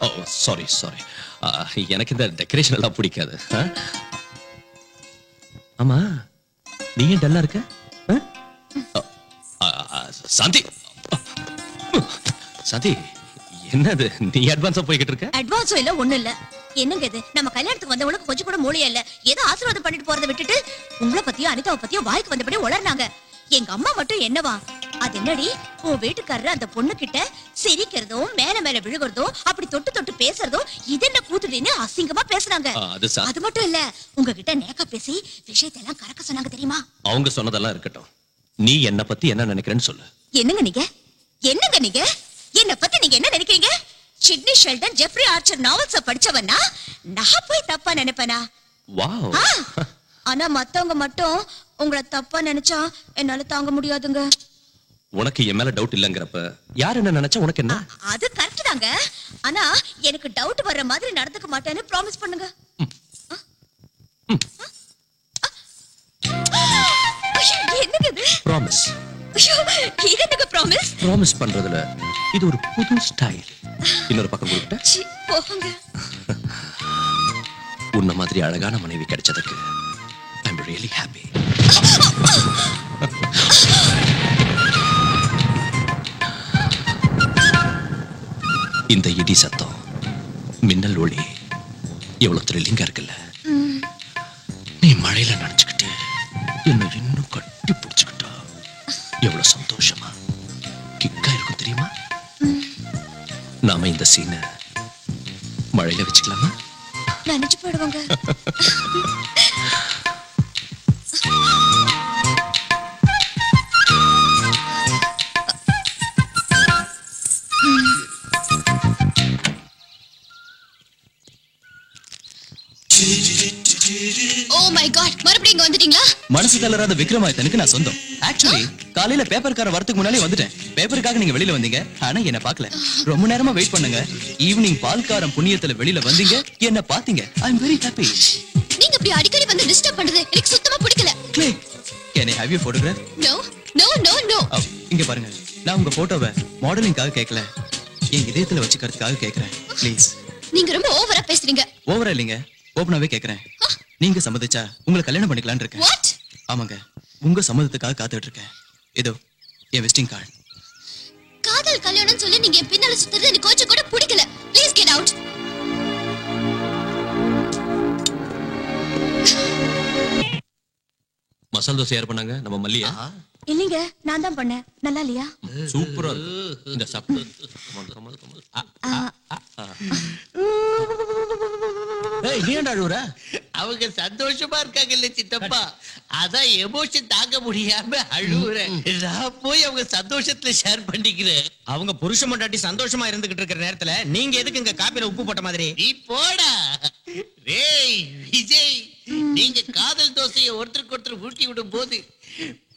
ஓ sorry sorry, எனக்கு இந்த decoration எல்லாம் பிடிக்காது. ஆமா நீ ஏன் டல்லா இருக்க? சாந்தி சாந்தி, என்னது நீ அட்வான்ஸா போய்கிட்டு இருக்க? அட்வான்ஸும் இல்ல ஒண்ணு இல்ல. என்னங்க இது, நம்ம கல்யாணத்துக்கு வந்தவங்களுக்கு கொஞ்சம் கூட மூளையே இல்ல. ஏதோ ஆசீர்வாதம் பண்ணிட்டு போறதை விட்டுட்டு உங்களை பத்தியும் அனிதாவை பத்தியும் வாய்க்கு வந்தபடி உளர்னாங்க. எங்க அம்மா மட்டும் என்னவா, அது என்னடி உன் வீட்டுக்காரர் அந்த பொண்ணு கிட்ட சிரிக்கிறதும் மேல மேல விழுகிறதும் அப்படி தொட்டு தொட்டு பேசுறதும் இது என்ன கூத்துடின்னு அசிங்கமா பேசுறாங்க. அது மட்டும் இல்ல, உங்ககிட்ட நேக்கா பேசி விஷயத்தை எல்லாம் கறக்க சொன்னாங்க தெரியுமா? அவங்க சொன்னதெல்லாம் இருக்கட்டும், நீ என்ன பத்தி என்ன நினைக்கிறேன்னு சொல்லு. என்னங்க நீங்க, என்னங்க நீங்க என்ன பத்தி நீங்க என்ன நினைக்கிறீங்க? Sidney Sheldon, Jeffrey Archer novels படிச்சவனா நான் போய் தப்பா நினைப்பேனா? வாவ். ஆனா மத்தவங்க மட்டும் உங்களை தப்பா நினைச்சா என்னால தாங்க முடியாதுங்க. உனக்கு என் மேல டவுட் இல்லங்கறப்ப யார் என்ன நினைச்சா உனக்கு என்ன? அது கரெக்ட் தாங்க. ஆனா எனக்கு டவுட் வர்ற மாதிரி நடந்துக்க மாட்டேன்னு ப்ராமிஸ் பண்ணுங்க. என்னங்க இது? ப்ராமிஸ். இது என்னங்க ப்ராமிஸ்? ப்ராமிஸ் பண்றதுல இது ஒரு புது ஸ்டைல். இன்னொரு பக்கம் கொடுத்தா போங்க. உன்ன மாதிரி அழகான மனைவி கிடைச்சதுக்கு ஐ அம் ரியலி ஹாப்பி. இந்த இடி சத்தம், மின்னல் ஒளி எவ்வளவு த்ரில்லிங்கா இருக்குல்ல. நீ மழையில நனைச்சுக்கிட்டு என்ன இன்னும் கட்டி பிடிச்சுக்கிட்டா எவ்வளவு சந்தோஷமா கிக்கா இருக்கும் தெரியுமா? நாம இந்த சீனை மழையில வச்சுக்கலாமா? நினைச்சு போடுவாங்க. ஓ மை காட், மறுபடியும் இங்க வந்துட்டீங்களா? மனசு தளராத விக்ரமாதித்தனுக்கு நான் சொந்தம். ஆக்சுவலி காலையில பேப்பர்கார வரதுக்கு முன்னாலே வந்துட்டேன். பேப்பருக்காக நீங்க வெளியில வந்தீங்க, ஆனா என்ன பார்க்கல. ரொம்ப நேரமா வெயிட் பண்ணுங்க. ஈவினிங் பால்காரம் புண்ணியத்துல வெளியில வந்தீங்க, என்ன பாத்தீங்க. ஐ அம் வெரி ஹாப்பி. நீங்க இப்படி அடிக்கடி வந்து டிஸ்டர்ப் பண்றது எனக்கு சுத்தமா பிடிக்கல. Can I have your photograph? No, no, no, no. இங்க பாருங்க, நான் உங்க போட்டோவை மாடலிங்காக கேட்கல, என் இதயத்துல வச்சுக்கிறதுக்காக கேக்குறேன். ப்ளீஸ். நீங்க ரொம்ப ஓவரா பேசுறீங்க. ஓவரா இல்லைங்க, ஓபனாவே கேக்குறேன். நீங்க சம்மதிச்சா உங்களை கல்யாணம் பண்ணிக்கலாம்னு இருக்கேன். What? ஆமாங்க, உங்க சம்மதத்துக்காக காத்துட்டு இருக்கேன். இதோ என் விசிட்டிங் கார்டு. காதல் கல்யாணம் சொல்லி நீங்க என் பின்னால சுத்துறது எனக்கு கொஞ்சம் கூட பிடிக்கல. Please get out. Masala dosa யார் பண்ணாங்க? நம்ம மல்லியா? இல்லீங்க, நான் தான் பண்ணேன். நல்லா இல்லையா? சூப்பரா இருக்கு. இந்த சாப்பிடு. ஏய், நீ ஏன்டா அழுவுற? அவங்க சந்தோஷமா இருக்காங்கல்ல சித்தப்பா, அதான் எமோஷன் தாங்க முடியாம அழுவுறேன். நான் போய் அவங்க சந்தோஷத்துல ஷேர் பண்ணிக்கிறேன். அவங்க புருஷ மண்டாட்டி சந்தோஷமா இருந்துகிட்டு இருக்கிற நேரத்துல நீங்க எதுக்கு இங்க காப்பில உப்பு போட்ட மாதிரி? நீ போடா. டேய் விஜய், நீங்க காதல் தோசையை ஒருத்தருக்கு ஒருத்தர் ஊட்டி விடும் போது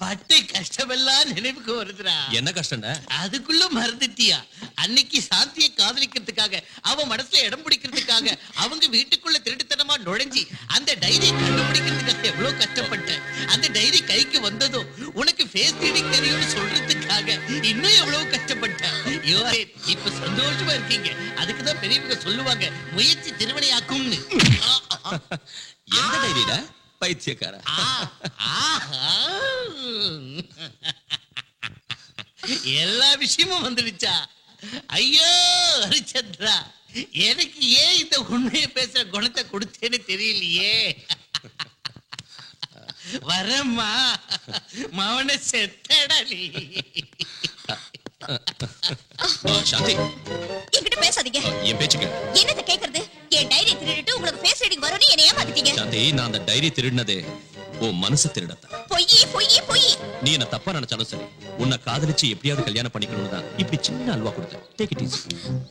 பட்ட கஷ்டமெல்லாம் நினைவுக்கு வருதுடா. என்ன கஷ்டம்டா? அதுக்குள்ள மறந்துட்டியா? அன்னைக்கு சாந்தியை காதலிக்கிறதுக்காக, அவ மனசுல இடம் பிடிக்கிறதுக்காக அவங்க வீட்டுக்குள்ள திருட்டுத்தனமா நுழைஞ்சி அந்த டைரி கண்டுபிடிக்கிறதுக்காக எவ்வளவு கஷ்டப்பட்டேன். அந்த டைரி கைக்கு வந்ததும் உனக்கு ஃபேஸ் ரீடிங் தெரியும்னு சொல்றதுக்காக இன்னும் எவ்வளவு கஷ்டப்பட்டேன். இப்ப சந்தோஷமா இருக்கீங்க. அதுக்குதான் பெரியவங்க சொல்லுவாங்க, முயற்சி திருவினையாக்கும்னு. எந்த டைரிடா பைத்தியக்கார? எல்லா விஷயமும் வந்துடுச்சா? ஐயோ ஹரிச்சந்திரா, எனக்கு ஏன் இந்த உண்மையை பேசுற குணத்தை கொடுத்தேன்னு தெரியலையே. வரம்மா, மவன செத்தடா நீ. சாந்தி, என்கிட்ட பேசாதீங்க. என் பேச்சுக்க. என்னது கேக்குறது? என் டைரி திருடிட்டு உங்களுக்கு ஃபேஸ் ரீடிங் வரும்னு என்னை ஏமாத்திட்டீங்க. சாந்தி, நான் அந்த டைரி திருடினதே உன் மனசு திருடத்தான். பொய் பொய் பொய். நீ என்ன தப்பா நினைச்சாலும் சரி, உன்னை காதலிச்சு எப்படியாவது கல்யாணம் பண்ணிக்கணும்னு தான் இப்படி சின்ன அல்வா கொடுத்தேன். Take it easy.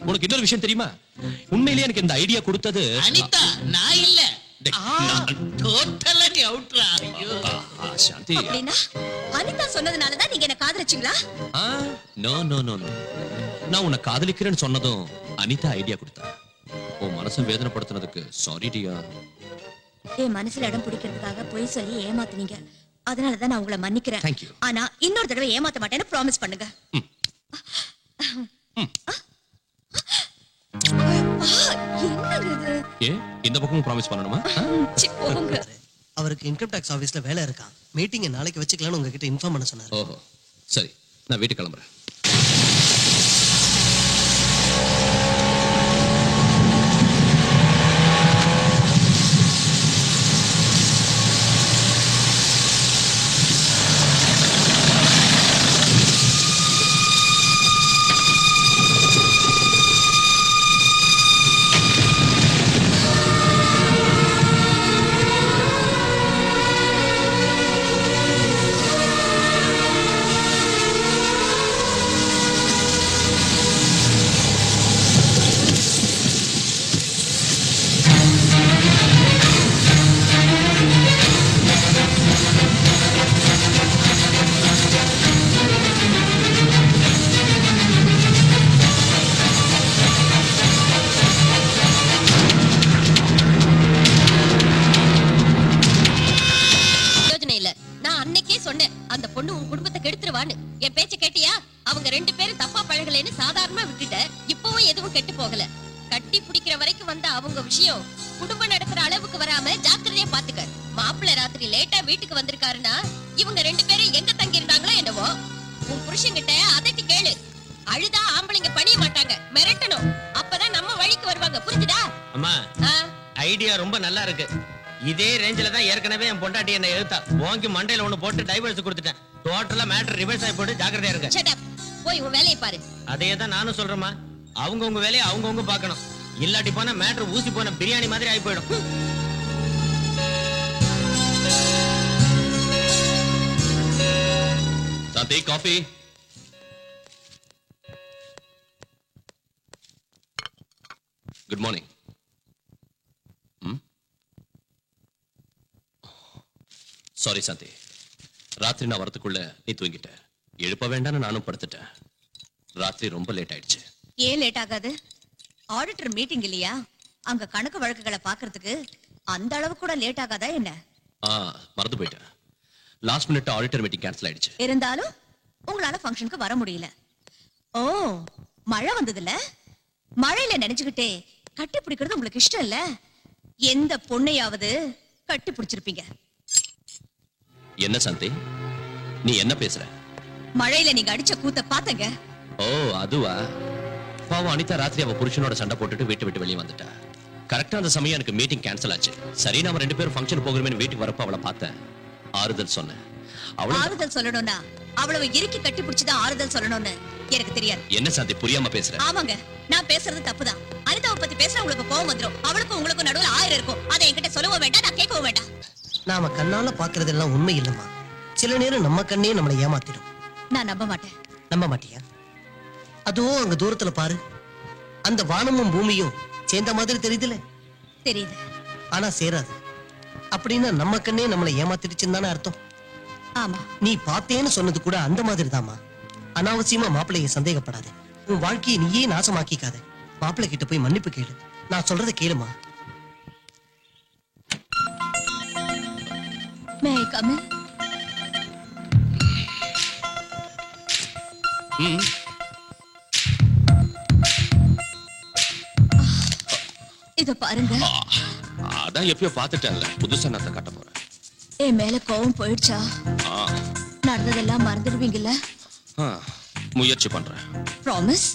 உனக்கு இன்னொரு விஷயம் தெரியுமா? உண்மையிலேயே எனக்கு இந்த ஐடியா கொடுத்தது அனிதா, நான் இல்ல. டோட்டலா அவுட்ரா. ஐயோ சாந்தி, அப்படினா அனிதா சொன்னதனால தான் நீங்க என்ன காதலிச்சீங்களா? No no no no. நான் உன்னை காதலிக்கிறேன்னு சொன்னதும் அனிதா ஐடியா கொடுத்தா. உன் மனசை வேதனைப்படுத்துனதுக்கு சாரி டியா. என் மனசுல இடம் பிடிக்கிறதுக்காக பொய் சொல்லி ஏமாத்துனீங்க. அதனாலதான் நான் உங்களை மன்னிக்கிறேன். Thank you. ஆனா இன்னொரு தடவை ஏமாத்த மாட்டேன்னு ப்ராமிஸ் பண்ணுங்க. என்னங்க இது? ஏ இந்த பக்கமும் ப்ராமிஸ் பண்ணணுமா? சி, போங்க. அவருக்கு இன்கம் டாக்ஸ் ஆபீஸ்ல வேலை இருக்கான். மீட்டிங் நாளைக்கு வச்சுக்கலாம்னு உங்ககிட்ட இன்ஃபார்ம் பண்ண சொன்னாரு. ஓஹோ சரி, நான் வீட்டுக்கு கிளம்புறேன். என் பேச்ச கேட்டியா? அவங்க ரெண்டு பேரும் தப்பா பழகலைன்னு சாதாரணமா விட்டுட்ட. இப்பவும் எதுவும் கெட்டு போகல. கட்டி பிடிக்கிற வரைக்கும் வந்த அவங்க விஷயம் குடும்பம் நடத்துற அளவுக்கு வராம ஜாக்கிரதையா பாத்துக்க. மாப்பிள்ளை ராத்திரி லேட்டா வீட்டுக்கு வந்திருக்காருன்னா இவங்க ரெண்டு பேரும் எங்க தங்கி இருந்தாங்களோ என்னவோ. உன் புருஷன்கிட்ட அதட்டி கேளு. அழுதா ஆம்பளைங்க பணிய மாட்டாங்க, மிரட்டணும். அப்பதான் நம்ம வழிக்கு வருவாங்க. புரிஞ்சுதா? அம்மா, ஐடியா ரொம்ப நல்லா இருக்கு. இதே ரேஞ்சில தான் ஏற்கனவே என் பொண்டாட்டி என்ன எழுத்தா வாங்கி மண்டையில ஒண்ணு போட்டு டைவர்ஸ் கொடுத்துட்டேன். டோட்டலா மேட்டர் ரிவர்ஸ் ஆகி போட்டு ஜாக்கிரதையா இருங்க. Shut up. போய் உன் வேலையை பாரு. அதே தான் நானும் சொல்றேம்மா. அவங்க உங்க வேலையை அவங்க பார்க்கணும். இல்லாட்டி போனா மேட்டர் ஊசி போன பிரியாணி மாதிரி ஆகி போயிடும். சாந்தி, காஃபி. Good morning. சாரி சாந்தி, ராத்திரி நான் வரதுக்குள்ள நீ தூங்கிட்ட. எழுப்ப வேண்டாம்னு நானும் படுத்துட்டேன். ராத்திரி ரொம்ப லேட் ஆயிடுச்சு. ஏன் லேட் ஆகாது? ஆடிட்டர் மீட்டிங் இல்லையா? அங்க கணக்கு வழக்குகளை பாக்குறதுக்கு அந்த அளவு கூட லேட் ஆகாதா என்ன? மறந்து போயிட்டேன். Last minute auditor meeting cancel ஆயிடுச்சு. இருந்தாலும் உங்களால ஃபங்க்ஷனுக்கு வர முடியல. ஓ, மழை வந்ததுல மழையில நினைச்சுக்கிட்டே கட்டி பிடிக்கிறது உங்களுக்கு இஷ்டம் இல்ல? எந்த பொண்ணையாவது கட்டி பிடிச்சிருப்பீங்க? என்ன சாந்தி, நீ என்ன பேசுற? மழையில நீங்க அடிச்ச கூத்த பாத்தங்க. ஓ, அதுவா? பாவம் அனிதா ராத்திரி அவ புருஷனோட சண்டை போட்டுட்டு வீட்டு விட்டு வெளியே வந்துட்டா. கரெக்டா அந்த சமயம் எனக்கு மீட்டிங் கேன்சல் ஆச்சு. சரி, நாம ரெண்டு பேரும் ஃபங்க்ஷன் போகிறோமே வீட்டுக்கு வரப்ப அவளை பார்த்தேன். ஆறுதல் சொன்னேன். ஆறுதல் சொல்லணும்னா அவ்வளவு இறுக்கி கட்டி பிடிச்சுதான் ஆறுதல் சொல்லணும்னு எனக்கு தெரியாது. என்ன சாந்தி புரியாம பேசுற? ஆமாங்க, நான் பேசுறது தப்புதான். அனிதாவை பத்தி பேசுற உங்களுக்கு கோவம் வந்துரும். அவளுக்கும் உங்களுக்கும் நடுவுல 1000 இருக்கும். அதை என்கிட்ட சொல்லவும் வேண்டாம், நான் கேட்கவும் வேண்டாம். நாம கண்ணால பாக்குறதெல்லாம் உண்மை இல்லம்மா. சில நேரம் நம்ம கண்ணே நம்மளை ஏமாத்திடும். நான் நம்ப மாட்டேன். நம்ப மாட்டியா? அதுவும் அங்க தூரத்துல பாரு, அந்த வானமும் பூமியும் சேர்ந்த மாதிரி தெரியுதுல? தெரியுது, ஆனா சேராது. அப்படின்னா நம்ம கண்ணே நம்மளை ஏமாத்திடுச்சுன்னு தானே அர்த்தம். ஆமா, நீ பார்த்தேன்னு சொன்னது கூட அந்த மாதிரி தாமா. அனாவசியமா மாப்பிள்ளைய சந்தேகப்படாத. உன் வாழ்க்கையை நீயே நாசமாக்கிக்காத. மாப்பிள்ளை கிட்ட போய் மன்னிப்பு கேளு. நான் சொல்றதை கேளுமா. May I come in? இத பாருங்க. அதான் எப்பயோ பார்த்துட்டேன்ல, புதுசா நான் கட்ட போறேன். என் மேல கோவம் போயிடுச்சா? நடந்ததெல்லாம் மறந்துடுவீங்கல்ல? முயற்சி பண்றேன். ப்ராமிஸ்?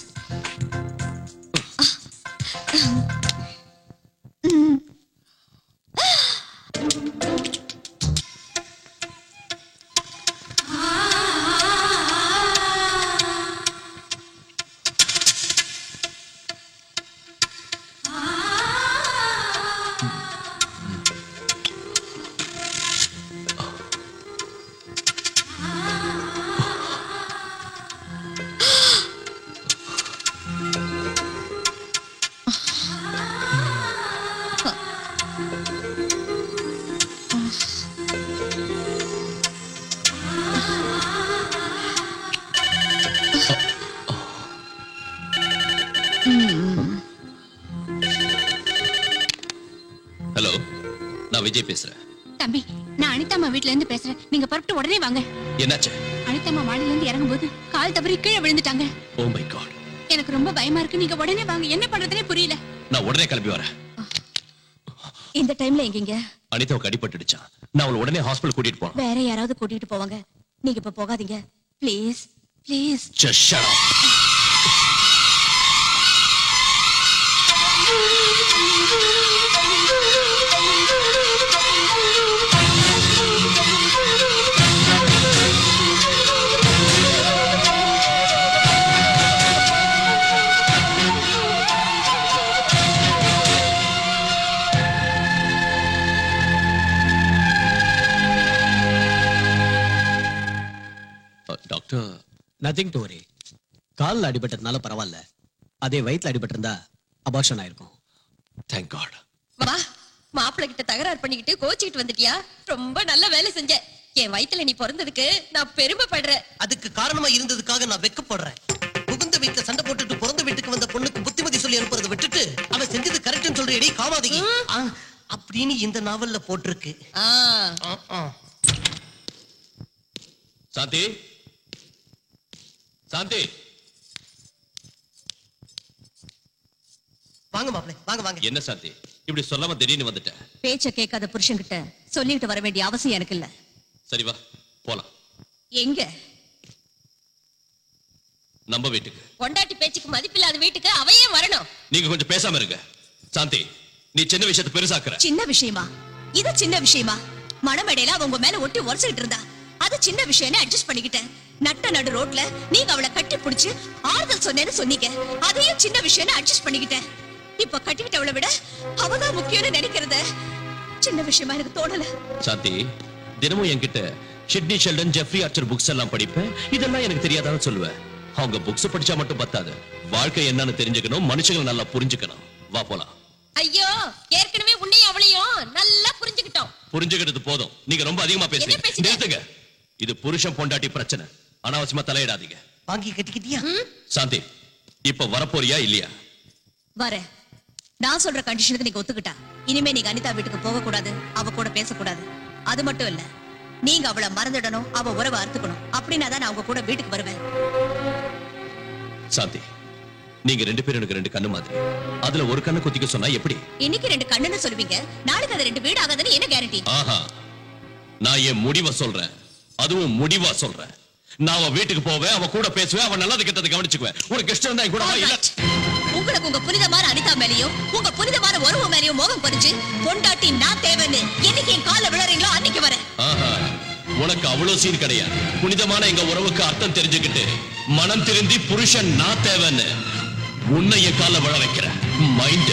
ஹலோ, நான் விஜய் பேசுறேன். தம்பி, நான் அனிதாம்மா வீட்ல இருந்து பேசுறேன். நீங்க புறப்பட்டு உடனே வாங்க. என்னாச்சு? அனிதாம்மா மாடியில இருந்து இறங்கும்போது கால் தவறி கீழே விழுந்துட்டாங்க. Oh my God. எனக்கு ரொம்ப பயமா இருக்கு. நீங்க உடனே வாங்க. என்ன பண்றதுனே புரியல. நான் உடனே கிளம்பி வரேன். இந்த டைம்ல எங்கீங்க? அனிதாவுக்கு அடிபட்டுடுச்சான். நான் அவளை உடனே ஹாஸ்பிடல் கூட்டிட்டு போறேன். வேற யாராவது கூட்டிட்டு போவாங்க. நீங்க இப்ப போகாதீங்க please please. Just shut up. Doctor, nothing to worry. காலில் அடிபட்டதுனால பரவாயில்ல, அதே வயிற்றுல அடிபட்டிருந்தா அபார்ஷன் ஆயிருக்கும். thank God. வா, மாப்பிள்ளை கிட்ட தகராறு பண்ணிக்கிட்டு கோச்சிக்கிட்டு வந்துட்டியா? ரொம்ப நல்ல வேலை செஞ்ச. என் வயித்துல நீ பிறந்ததுக்கு நான் பெருமைப்படுறேன். அதுக்கு காரணமா இருந்ததுக்காக நான் வெக்கப்படுறேன். புகுந்த வீட்டுல சண்டை போட்டுட்டு பிறந்த வீட்டுக்கு வந்த பொண்ணுக்கு புத்திமதி சொல்லி அனுப்புறதை விட்டுட்டு அவன் செஞ்சது கரெக்ட்னு சொல்றேடி காமாதிகி அப்படின்னு இந்த நாவல்ல போட்டிருக்கு. சாந்தி, சாந்தி, வாங்க மாப்பிள்ளை, வாங்க வாங்க. என்ன சாந்தி இப்படி சொல்லாம திடீர்னு வந்துட்ட? பேச்ச கேட்காத புருஷன்கிட்ட சொல்லிட்டு வர வேண்டிய அவசியம் எனக்கு இல்ல. சரி வா போலாம். எங்க? நம்ம வீட்டுக்கு. பொண்டாட்டி பேச்சுக்கு மதிப்பில்லாத வீட்டுக்கு அவையே வரணும். நீங்க கொஞ்சம் பேசாம இருங்க. சாந்தி, நீ சின்ன விஷயத்தை பெருசாக்குற. சின்ன விஷயமா? இது சின்ன விஷயமா? மணமேடையில அவங்க மேல ஒட்டி உரசிட்டு இருந்தா அது சின்ன விஷயம்னு அட்ஜஸ்ட் பண்ணிக்கிட்டேன். நட்ட நடு ரோட்ல நீங்க அவளை கட்டி பிடிச்சு ஆறுதல் சொன்னேன்னு சொன்னீங்க. அதையும் சின்ன விஷயம்னு அட்ஜஸ்ட் பண்ணிக்கிட்டேன். இப்ப கட்டிக்கிட்டவளை விட அவதான் முக்கியம்னு நினைக்கிறத சின்ன விஷயமா எனக்கு தோணல. சாந்தி, தினமும் என்கிட்ட Sidney Sheldon, Jeffrey Archer books எல்லாம் படிப்பேன். இதெல்லாம் எனக்கு தெரியாதான்னு சொல்லுவேன். அவங்க புக்ஸ் படிச்சா மட்டும் பத்தாது, வாழ்க்கை என்னன்னு தெரிஞ்சுக்கணும், மனுஷங்களை நல்லா புரிஞ்சுக்கணும். வா போலாம். ஐயோ, ஏற்கனவே உன்னையும் அவளையும் நல்லா புரிஞ்சுக்கிட்டோம். புரிஞ்சுக்கிட்டது போதும். நீங்க ரொம்ப அதிகமா பேசுறீங்க. நிறுத்துங்க. இது புருஷன் பொண்டாட்டி பிரச்சனை. அனாவசியமா தலையிடாதீங்க. வாங்கி கட்டிக்கிட்டியா? சாந்தி, இப்ப வரப்போறியா இல்லையா? வர. நான் சொல்ற கண்டிஷனுக்கு நீங்க ஒத்துக்கிட்டா இனிமே நீங்க அனிதா வீட்டுக்கு போக கூடாது, அவ கூட பேசக்கூடாது. அது மட்டும் இல்ல, நீங்க அவளை மறந்துடணும், அவ உறவை அறுத்துக்கணும். அப்படின்னா தான் நான் அவங்க கூட வீட்டுக்கு வருவேன். சாந்தி, நீங்க ரெண்டு பேரும் எனக்கு ரெண்டு கண்ணு மாதிரி. அதுல ஒரு கண்ணு குத்திக்க சொன்னா எப்படி? இன்னைக்கு ரெண்டு கண்ணுன்னு சொல்லுவீங்க, நாளைக்கு அது ரெண்டு வீடு ஆகாதுன்னு என்ன கேரண்டி? ஆஹா, நான் என் முடிவை சொல்றேன், அதுவும் முடிவா சொல்றேன். நான் அவ வீட்டுக்கு போவேன், அவ கூட பேசுவேன், அவ நல்லது கெட்டதை கவனிச்சுக்குவேன். உனக்கு இஷ்டம் இருந்தா என் கூட வா. இல்ல உங்களுக்கு உங்க புனிதமான அனிதா மேலயும் உங்க புனிதமான உறவு மேலயும் மோகம் பறிச்சு பொண்டாட்டி நான் தேவைன்னு என்னைக்கு என் கால விழறீங்களோ அன்னைக்கு வரேன். ஆஹா, உனக்கு அவ்வளவு சீன் கிடையாது. புனிதமான எங்க உறவுக்கு அர்த்தம் தெரிஞ்சுக்கிட்டு மனம் திருந்தி புருஷன் நான் தேவைன்னு உன்னை என் கால விழ வைக்கிறேன். மைண்ட்